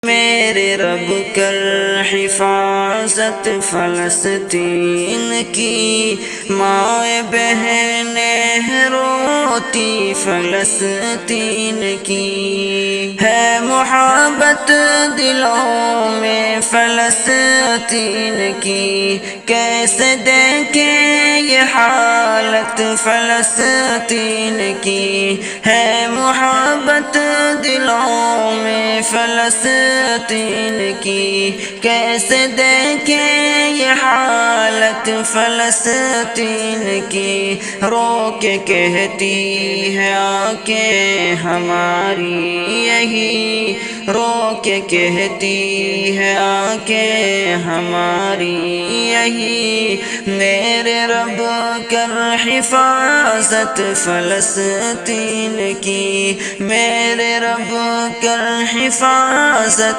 میرے رب کر حفاظت فلسطین کی، مائیں بہنیں روتی فلسطین کی، ہے محبت دلوں میں فلسطین کی، کیسے دیکھیں یہ حالت فلسطین کی، ہے محبت دلوں میں فلسطین کی، کیسے دیکھیں یہ حالت فلسطین کی، رو کے کہتی ہے آنکھیں ہماری یہی، رو کے کہتی ہے آنکھیں ہماری یہی، میرے رب کر حفاظت فلسطین کی، میرے رب کر حفاظت